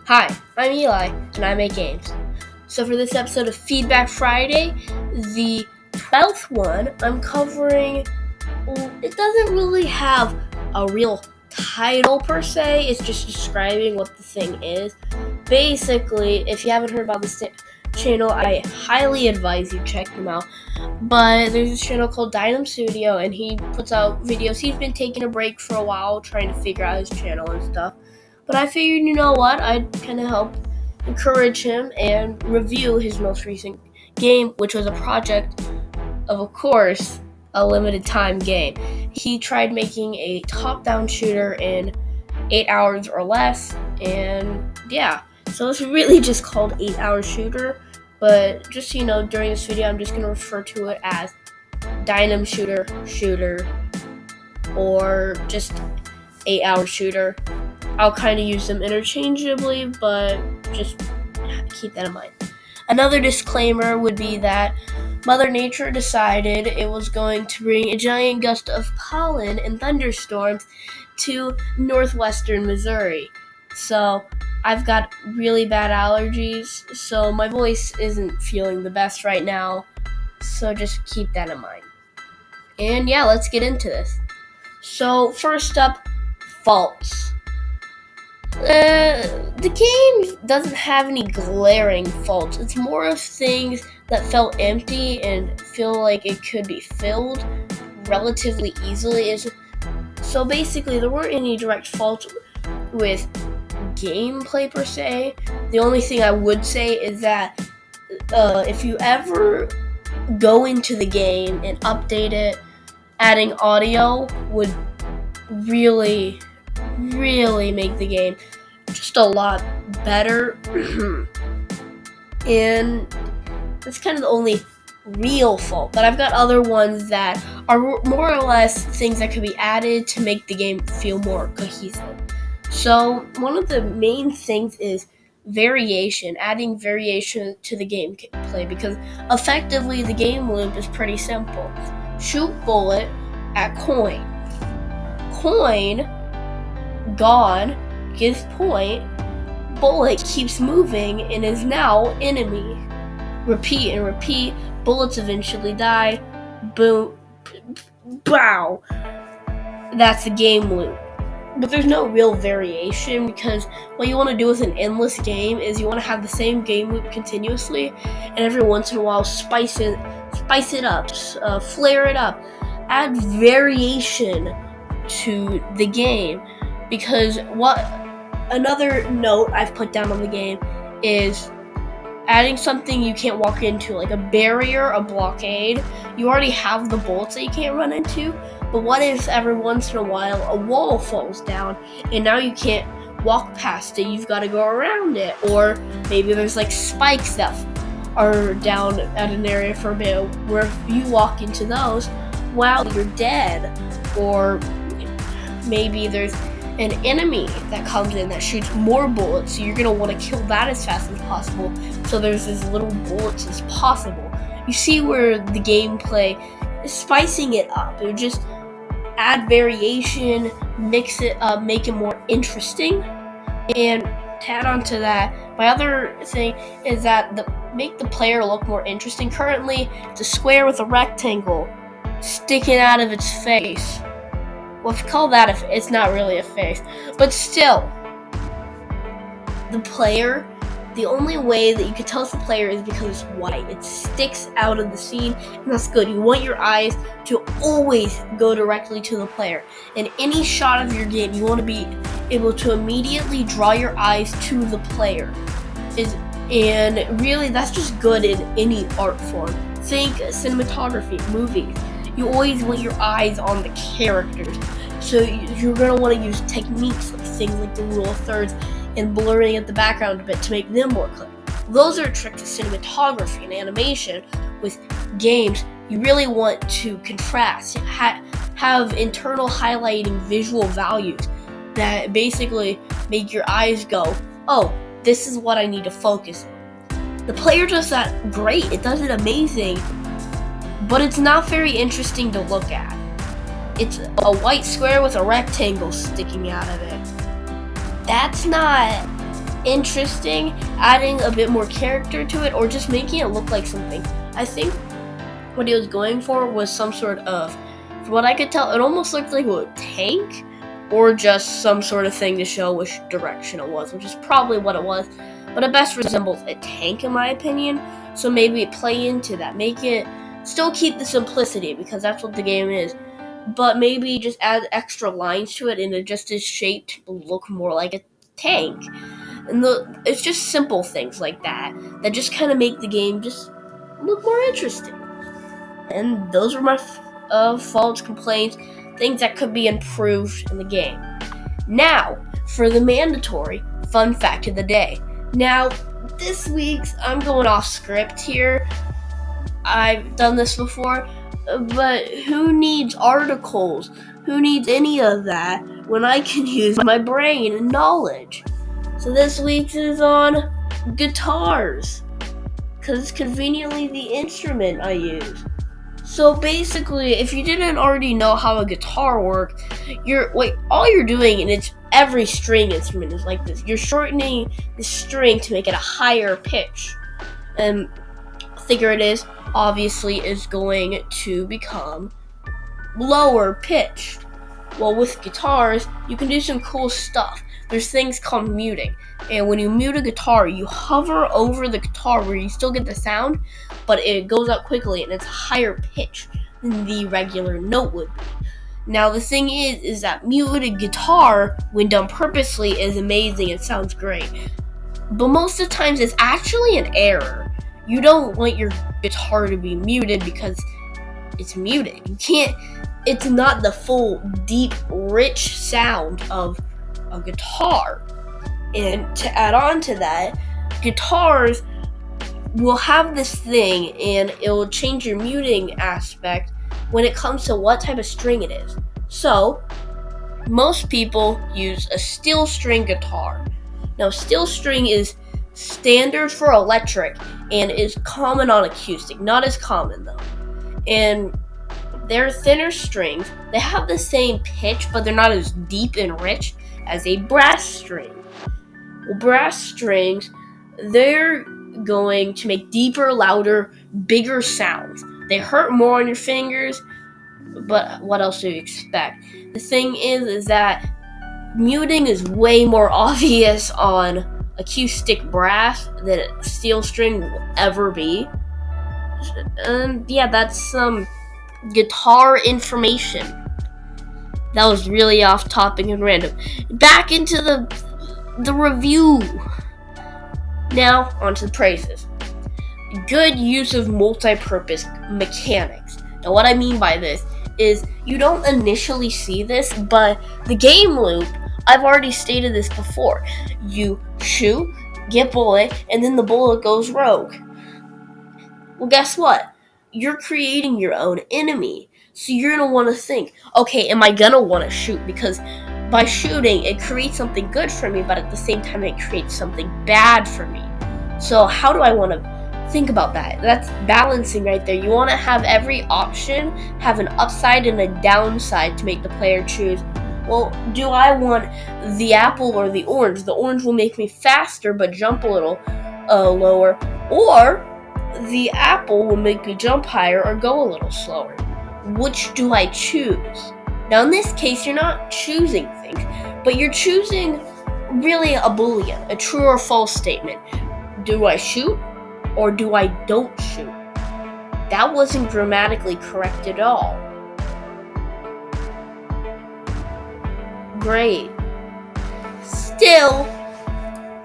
Hi, I'm Eli, and I make games. So for this episode of Feedback Friday, the 12th one, I'm covering, it doesn't really have a real title per se, it's just describing what the thing is. Basically, if you haven't heard about this channel, I highly advise you check them out. But there's this channel called Deynum Studio, and he puts out videos. He's been taking a break for a while, trying to figure out his channel and stuff. But I figured, you know what, I'd kind of help encourage him and review his most recent game, which was a project of course, a limited time game. He tried making a top-down shooter in 8 hours or less, and yeah, so it's really just called 8 Hour Shooter, but just so you know, during this video, I'm just going to refer to it as Deynum Shooter, or just 8 Hour Shooter. I'll kind of use them interchangeably, but just keep that in mind. Another disclaimer would be that Mother Nature decided it was going to bring a giant gust of pollen and thunderstorms to northwestern Missouri. So I've got really bad allergies, so my voice isn't feeling the best right now. So just keep that in mind. And yeah, let's get into this. So first up, faults. The game doesn't have any glaring faults. It's more of things that felt empty and feel like it could be filled relatively easily. So basically, there weren't any direct faults with gameplay per se. The only thing I would say is that if you ever go into the game and update it, adding audio would really make the game just a lot better. And that's kind of the only real fault. But I've got other ones that are more or less things that could be added to make the game feel more cohesive. So one of the main things is variation, adding variation to the gameplay, because effectively the game loop is pretty simple. Shoot bullet at coin. Coin gone, gives point, bullet keeps moving and is now enemy. Repeat and repeat, bullets eventually die, boom, bow. That's the game loop. But there's no real variation, because what you want to do with an endless game is you want to have the same game loop continuously, and every once in a while spice it up, flare it up, add variation to the game. Because another note I've put down on the game is adding something you can't walk into, like a barrier, a blockade. You already have the bullets that you can't run into, but what if every once in a while a wall falls down and now you can't walk past it, you've got to go around it? Or maybe there's like spikes that are down at an area for a bit, where if you walk into those, wow, you're dead. Or maybe there's an enemy that comes in that shoots more bullets, so you're going to want to kill that as fast as possible, so there's as little bullets as possible. You see where the gameplay is spicing it up. It would just add variation, mix it up, make it more interesting. And to add on to that, my other thing is that make the player look more interesting. Currently, it's a square with a rectangle sticking out of its face. Well, if you call that it's not really a face, but still, the only way that you can tell it's a player is because it's white. It sticks out of the scene, and that's good. You want your eyes to always go directly to the player. In any shot of your game, you want to be able to immediately draw your eyes to the player. And really, that's just good in any art form. Think cinematography, movies. You always want your eyes on the characters. So you're going to want to use techniques like things like the rule of thirds and blurring at the background a bit to make them more clear. Those are a trick to cinematography and animation. With games, you really want to contrast, have internal highlighting visual values that basically make your eyes go, oh, this is what I need to focus on. The player does that great. It does it amazing. But it's not very interesting to look at. It's a white square with a rectangle sticking out of it. That's not interesting, adding a bit more character to it, or just making it look like something. I think what he was going for was some sort of, from what I could tell, it almost looked like a tank, or just some sort of thing to show which direction it was, which is probably what it was, but it best resembles a tank in my opinion, so maybe play into that, make it, still keep the simplicity, because that's what the game is, but maybe just add extra lines to it, and it just is shaped to look more like a tank, and it's just simple things like that, that just kind of make the game just look more interesting. And those were my faults, complaints, things that could be improved in the game. Now, for the mandatory fun fact of the day. Now, this week's, I'm going off script here. I've done this before, but who needs articles? Who needs any of that when I can use my brain and knowledge? So this week's is on guitars, because it's conveniently the instrument I use. So basically, if you didn't already know how a guitar works, all you're doing, and it's every string instrument is like this, you're shortening the string to make it a higher pitch. And thicker it is, obviously, is going to become lower pitched. Well, with guitars, you can do some cool stuff. There's things called muting. And when you mute a guitar, you hover over the guitar where you still get the sound, but it goes up quickly and it's a higher pitch than the regular note would be. Now, the thing is that muted guitar, when done purposely, is amazing. It sounds great. But most of the times, it's actually an error. You don't want your guitar to be muted because it's muted. You can't, it's not the full, deep, rich sound of a guitar. And to add on to that, guitars will have this thing, and it will change your muting aspect when it comes to what type of string it is. So, most people use a steel string guitar. Now, steel string is standard for electric and is common on acoustic. Not as common though. And they're thinner strings. They have the same pitch, but they're not as deep and rich as a brass string. Well, brass strings, they're going to make deeper, louder, bigger sounds. They hurt more on your fingers, but what else do you expect? The thing is that muting is way more obvious on acoustic brass than steel string will ever be. And yeah, that's some guitar information. That was really off topic and random. Back into the review. Now, onto the praises. Good use of multi-purpose mechanics. Now, what I mean by this is you don't initially see this, but the game loop, I've already stated this before. You shoot, get bullet, and then the bullet goes rogue. Well, guess what? You're creating your own enemy. So you're going to want to think, okay, am I going to want to shoot? Because by shooting, it creates something good for me, but at the same time, it creates something bad for me. So how do I want to think about that? That's balancing right there. You want to have every option have an upside and a downside to make the player choose. Well, do I want the apple or the orange? The orange will make me faster but jump a little lower, or the apple will make me jump higher or go a little slower. Which do I choose? Now, in this case, you're not choosing things, but you're choosing really a Boolean, a true or false statement. Do I shoot or do I don't shoot? That wasn't grammatically correct at all. Great. Still,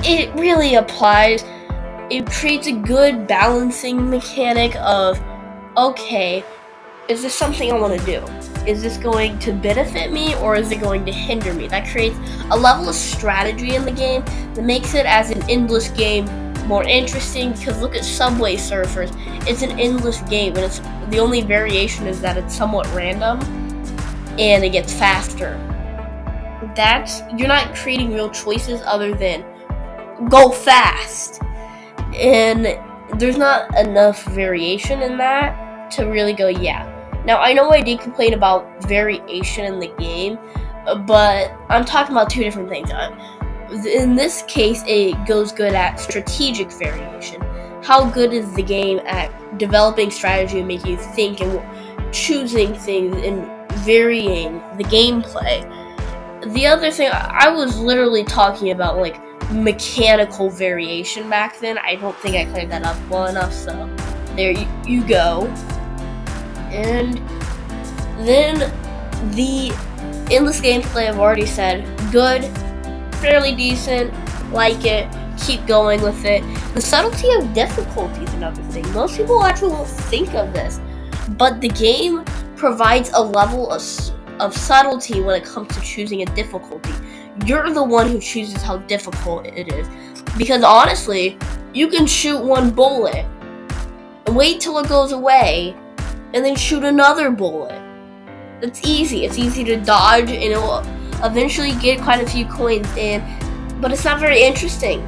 it really applies. It creates a good balancing mechanic of, okay, is this something I want to do? Is this going to benefit me or is it going to hinder me? That creates a level of strategy in the game that makes it as an endless game more interesting, because look at Subway Surfers. It's an endless game, and it's the only variation is that it's somewhat random and it gets faster. You're not creating real choices other than go fast. And there's not enough variation in that to really go, yeah. Now, I know I did complain about variation in the game, but I'm talking about two different things. In this case, it goes good at strategic variation. How good is the game at developing strategy and making you think and choosing things and varying the gameplay? The other thing, I was literally talking about like mechanical variation back then. I don't think I cleared that up well enough, so there you go. And then the endless gameplay, I've already said, good, fairly decent, like it, keep going with it. The subtlety of difficulty is another thing. Most people actually won't think of this, but the game provides a level of subtlety when it comes to choosing a difficulty. You're the one who chooses how difficult it is. Because honestly, you can shoot one bullet and wait till it goes away and then shoot another bullet. It's easy. It's easy to dodge and it will eventually get quite a few coins in, but it's not very interesting.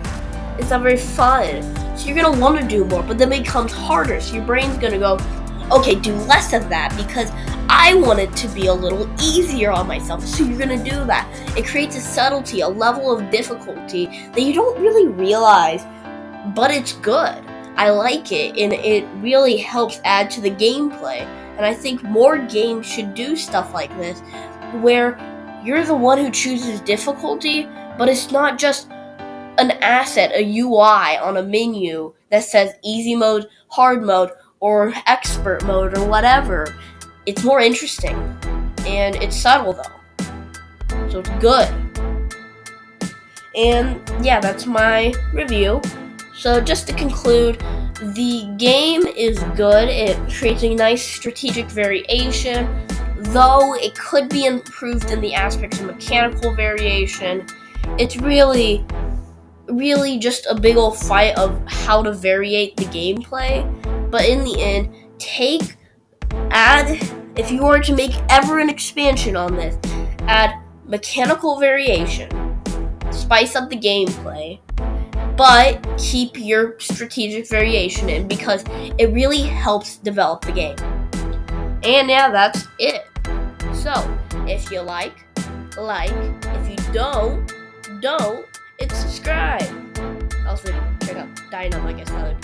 It's not very fun. So you're going to want to do more, but then it becomes harder. So your brain's going to go, okay, do less of that because I want it to be a little easier on myself. So you're going to do that. It creates a subtlety, a level of difficulty that you don't really realize, but it's good. I like it, and it really helps add to the gameplay. And I think more games should do stuff like this, where you're the one who chooses difficulty, but it's not just an asset, a UI on a menu that says easy mode, hard mode, or expert mode, or whatever. It's more interesting, and it's subtle though, so it's good. And yeah, that's my review. So just to conclude, the game is good. It creates a nice strategic variation, though it could be improved in the aspects of mechanical variation. It's really just a big old fight of how to variate the gameplay. But in the end, if you were to make ever an expansion on this, add mechanical variation, spice up the gameplay, but keep your strategic variation in because it really helps develop the game. And yeah, that's it. So, if you like. If you don't, and subscribe. Also, check out Deynum, I guess that would